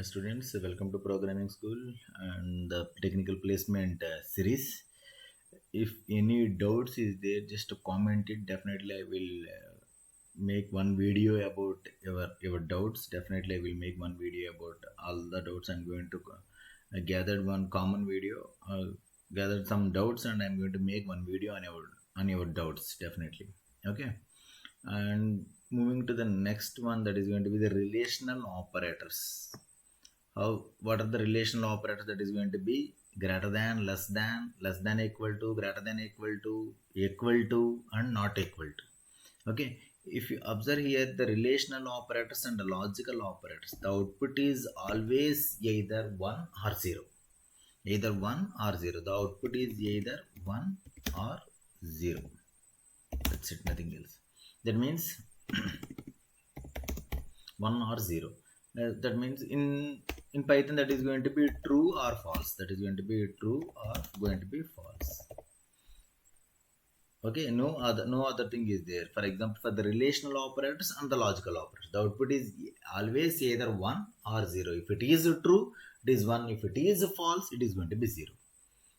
students, welcome to programming school and the technical placement series. If any doubts is there, just comment it. Definitely I will make one video about your doubts. Definitely I will make one video about all the doubts. I'm going to gather one common video, gather some doubts, and I'm going to make one video on your doubts. Definitely. Okay. And moving to the next one, that is going to be the relational operators. What are the relational operators? That is going to be greater than, less than equal to, greater than equal to, and not equal to. Okay, if you observe here the relational operators and the logical operators, the output is always either 1 or 0. Either 1 or 0. The output is either 1 or 0. That's it, nothing else. That means 1 or 0. That means in Python that is going to be true or false. That is going to be true or going to be false. Okay, no other thing is there. For example, for the relational operators and the logical operators, the output is always either 1 or 0. If it is true, it is 1. If it is false, it is going to be 0.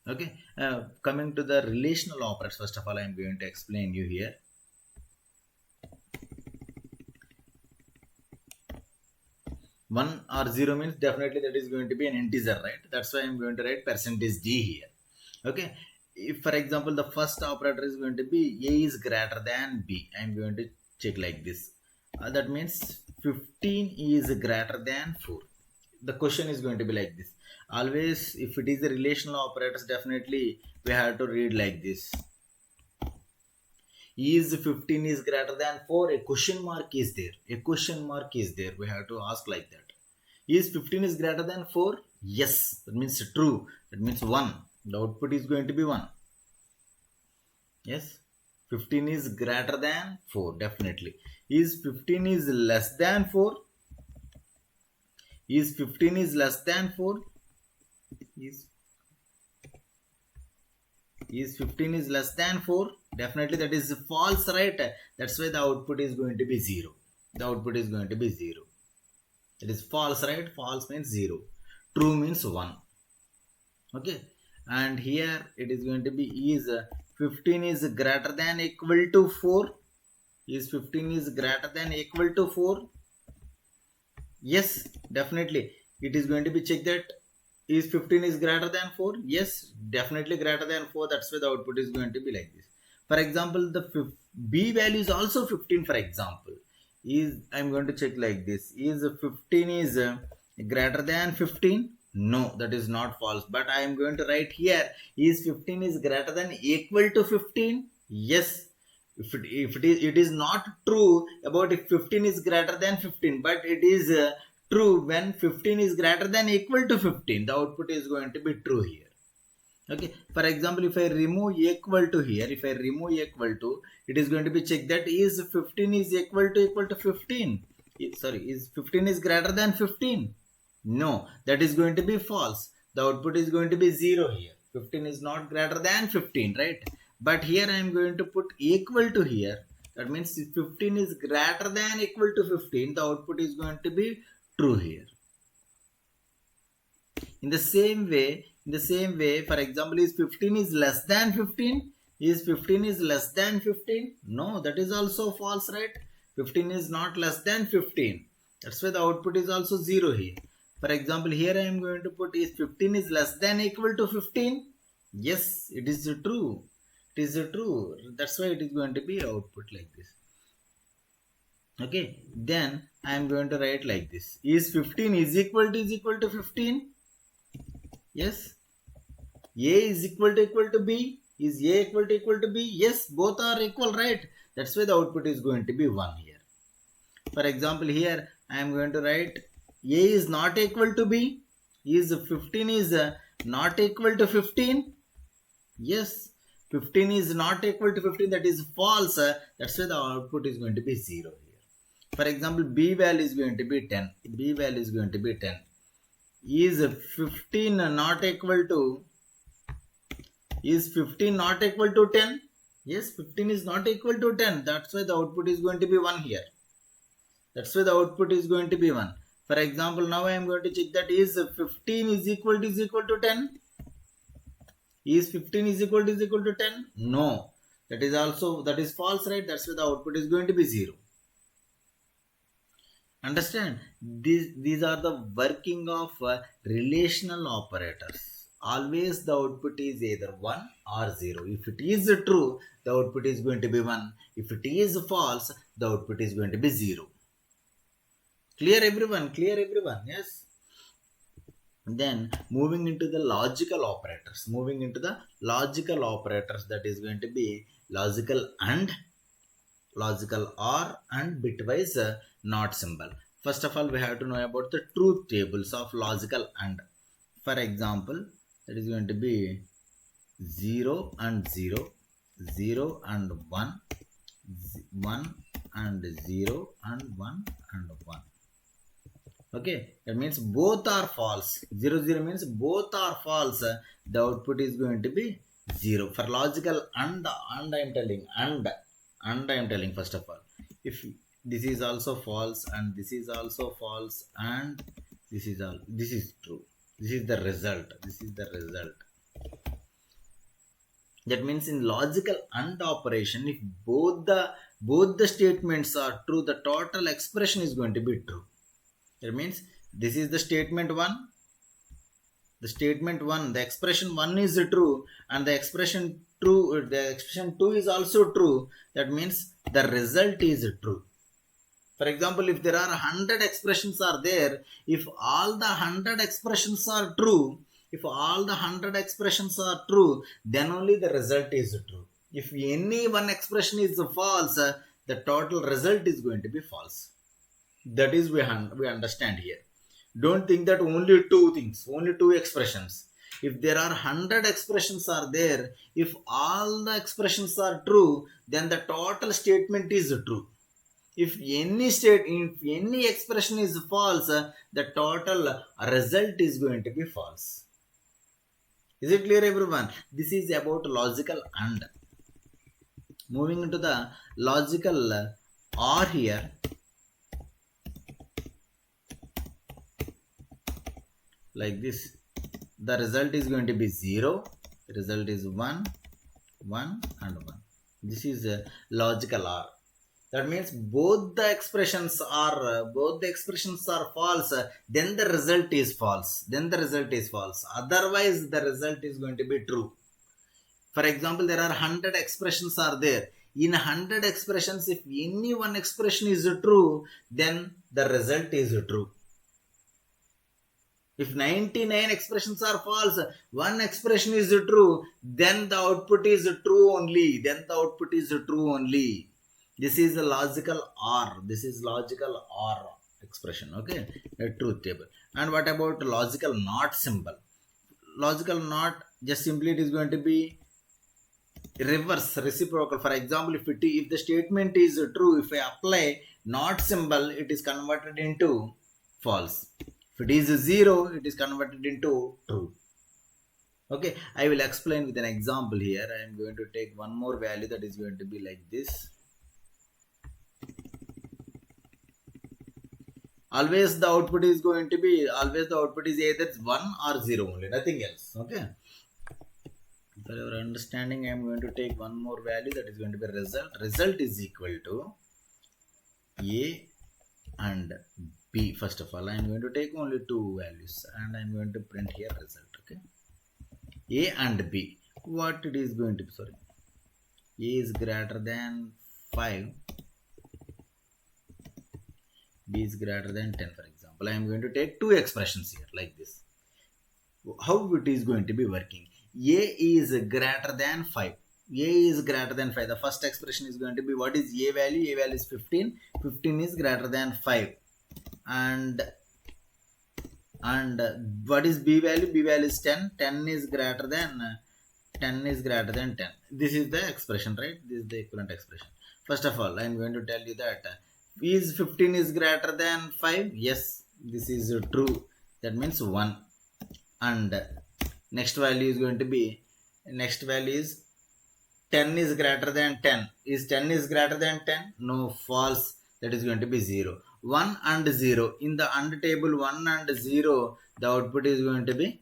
Okay, coming to the relational operators, first of all I am going to explain you here. 1 or 0 means definitely that is going to be an integer, right? That's why I'm going to write percentage %d here. Okay, if for example the first operator is going to be a is greater than b, I'm going to check like this. That means 15 is greater than 4. The question is going to be like this. Always if it is the relational operators, definitely we have to read like this. Is 15 is greater than 4? A question mark is there. A question mark is there. We have to ask like that. Is 15 is greater than 4? Yes. That means true. That means 1. The output is going to be 1. Yes. 15 is greater than 4. Definitely. Is 15 is less than 4? Is 15 is less than 4? Is 15 is less than 4? Definitely that is false, right? That's why the output is going to be 0. The output is going to be 0. It is false, right? False means 0. True means 1. Okay. And here it is going to be is 15 is greater than equal to 4. Is 15 is greater than equal to 4? Yes, definitely. It is going to be checked that is 15 is greater than 4? Yes, definitely greater than 4. That's why the output is going to be like this. For example, the b value is also 15. For example, I'm going to check like this. Is 15 is greater than 15? No, that is not false. But I am going to write here, is 15 is greater than equal to 15? Yes. If it is not true about if 15 is greater than 15, but it is true when 15 is greater than equal to 15. The output is going to be true here. Okay, for example, if I remove equal to here, if I remove equal to, it is going to be checked that is 15 is equal to 15. Is 15 is greater than 15? No, that is going to be false. The output is going to be 0 here. 15 is not greater than 15, right? But here I am going to put equal to here. That means if 15 is greater than equal to 15, the output is going to be true here. In the same way, for example, is 15 is less than 15? Is 15 is less than 15? No, that is also false, right? 15 is not less than 15. That's why the output is also 0 here. For example, here I am going to put is 15 is less than equal to 15? Yes, it is true. It is true. That's why it is going to be output like this. Okay, then I am going to write like this. Is 15 is equal to 15? Yes. A is equal to B. Is A equal to B? Yes, both are equal, right? That's why the output is going to be 1 here. For example, here I am going to write A is not equal to B. Is 15 is not equal to 15? Yes, 15 is not equal to 15. That is false. That's why the output is going to be 0 here. For example, B value is going to be 10. B value is going to be 10. Is 15 not equal to 10? Yes, 15 is not equal to 10. That's why the output is going to be 1 here. That's why the output is going to be 1. For example, now I am going to check that is 15 is equal to 10. Is 15 is equal to 10? No. That is false, right? That's why the output is going to be 0. Understand? These are the working of relational operators. Always the output is either 1 or 0. If it is true, the output is going to be 1. If it is false, the output is going to be 0. Clear everyone? Clear everyone? Yes. Then moving into the logical operators. Moving into the logical operators, that is going to be logical AND, logical OR, and bitwise NOT symbol. First of all, we have to know about the truth tables of logical AND. For example, that is going to be 0 and 0, 0 and 1, 1 and 0, and 1 and 1. Okay, that means both are false. 0, 0 means both are false. The output is going to be 0. For logical AND I am telling, AND I am telling first of all. If this is also false and this is also false and this is true. This is the result. This is the result. That means in logical AND operation, if both the statements are true, the total expression is going to be true. That means this is the statement 1. The statement 1, the expression 1 is true, and the expression 2 is also true. That means the result is true. For example, if there are 100 expressions are there, if all the 100 expressions are true, then only the result is true. If any one expression is false, the total result is going to be false. That is we understand here. Don't think that only two things, only two expressions. If there are 100 expressions are there, if all the expressions are true, then the total statement is true. If any expression is false, the total result is going to be false. Is it clear, everyone? This is about logical AND. Moving into the logical OR here. Like this, the result is going to be 0, the result is 1, 1 and 1. This is a logical OR. That means both the expressions are false, then the result is false. Otherwise, the result is going to be true. For example, there are 100 expressions are there. In 100 expressions, if any one expression is true, then the result is true. If 99 expressions are false, one expression is true, then the output is true only. This is a logical OR. This is logical OR expression. Okay, a truth table. And what about logical NOT symbol? Logical NOT, just simply it is going to be reverse, reciprocal. For example, if the statement is true, if I apply NOT symbol, it is converted into false. If it is 0, it is converted into true. Okay, I will explain with an example here. I am going to take one more value that is going to be like this. Always the output is either 1 or 0 only, nothing else. Okay. For your understanding, I am going to take one more value that is going to be result. Result is equal to A and B. First of all, I am going to take only two values and I am going to print here result. Okay. A and B. What it is going to be? Sorry. A is greater than 5. B is greater than 10, for example. I am going to take two expressions here like this. How it is going to be working? A is greater than 5. A is greater than 5. The first expression is going to be, what is A value? A value is 15. 15 is greater than 5. And what is B value? B value is 10. 10 is greater than 10. This is the expression, right? This is the equivalent expression. First of all, I am going to tell you that is 15 is greater than 5. Yes, this is true. That means 1. And next value is going to be, next value is 10 is greater than 10. Is 10 is greater than 10? No, false. That is going to be 0. 1 and 0. In the AND table 1 and 0, the output is going to be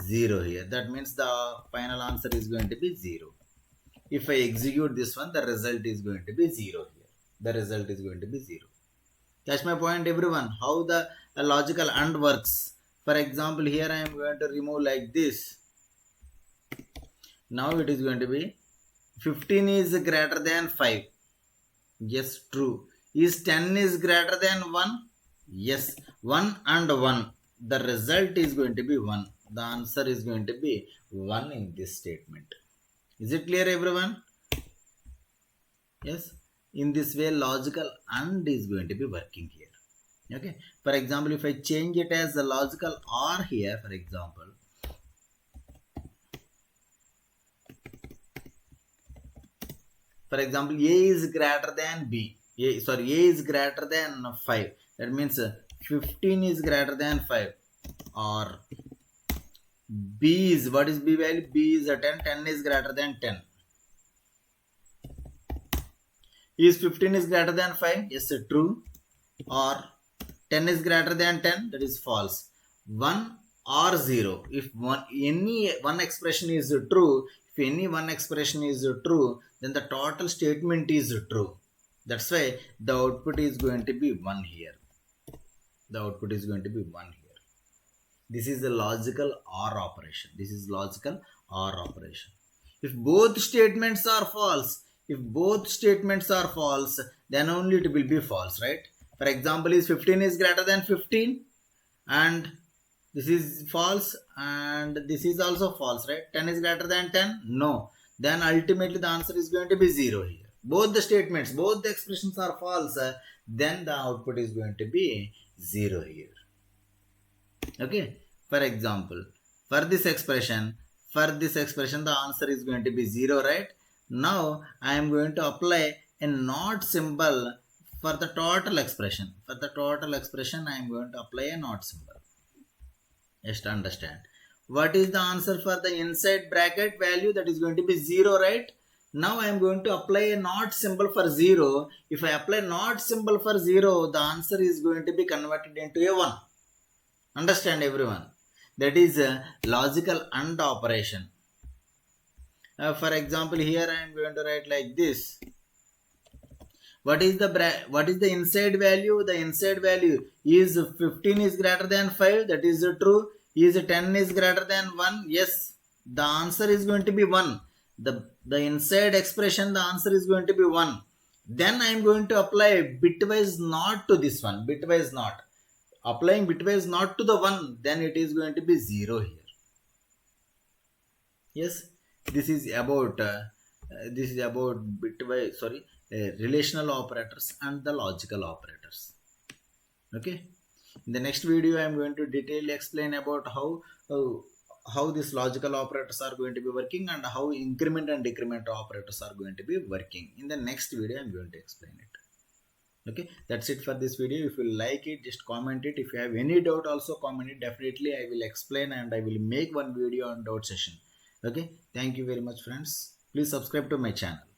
0 here. That means the final answer is going to be 0. If I execute this one, the result is going to be 0 here. The result is going to be 0. Catch my point, everyone? How the logical AND works. For example, here I am going to remove like this. Now it is going to be 15 is greater than 5. Yes, true. Is 10 is greater than 1? Yes, 1 and 1. The result is going to be 1. The answer is going to be 1 in this statement. Is it clear, everyone? Yes. In this way, logical AND is going to be working here. Okay. For example, if I change it as the logical OR here, for example, A is greater than B. A is greater than 5. That means 15 is greater than 5. Or B is, what is B value? B is 10. 10 is greater than 10. Is 15 is greater than 5? Yes, true. Or 10 is greater than 10? That is false. 1 or 0. If any one expression is true, then the total statement is true. That's why the output is going to be 1 here. The output is going to be 1 here. This is the logical OR operation. If both statements are false, then only it will be false, right? For example, is 15 is greater than 15 and this is false and this is also false, right? 10 is greater than 10? No. Then ultimately the answer is going to be 0 here. Both the expressions are false, then the output is going to be 0 here. Okay. For example, for this expression, the answer is going to be 0, right? Now, I am going to apply a not symbol for the total expression. I am going to apply a not symbol. Just understand. What is the answer for the inside bracket value? That is going to be 0, right? Now, I am going to apply a not symbol for 0. If I apply not symbol for 0, the answer is going to be converted into a 1. Understand, everyone? That is a logical AND operation. For example, here I am going to write like this. What is the inside value? The inside value is 15 is greater than 5. That is true. Is 10 is greater than 1? Yes. The answer is going to be 1. The inside expression, the answer is going to be 1. Then I am going to apply bitwise not to this one. Bitwise not. Applying bitwise not to the 1, then it is going to be 0 here. Yes, this is about relational operators and the logical operators. Okay. In the next video, I am going to detail explain about how these logical operators are going to be working and how increment and decrement operators are going to be working. In the next video, I am going to explain it. Okay, that's it for this video. If you like it, just comment it. If you have any doubt, also comment it. Definitely I will explain and I will make one video on doubt session. Okay, thank you very much, friends. Please subscribe to my channel.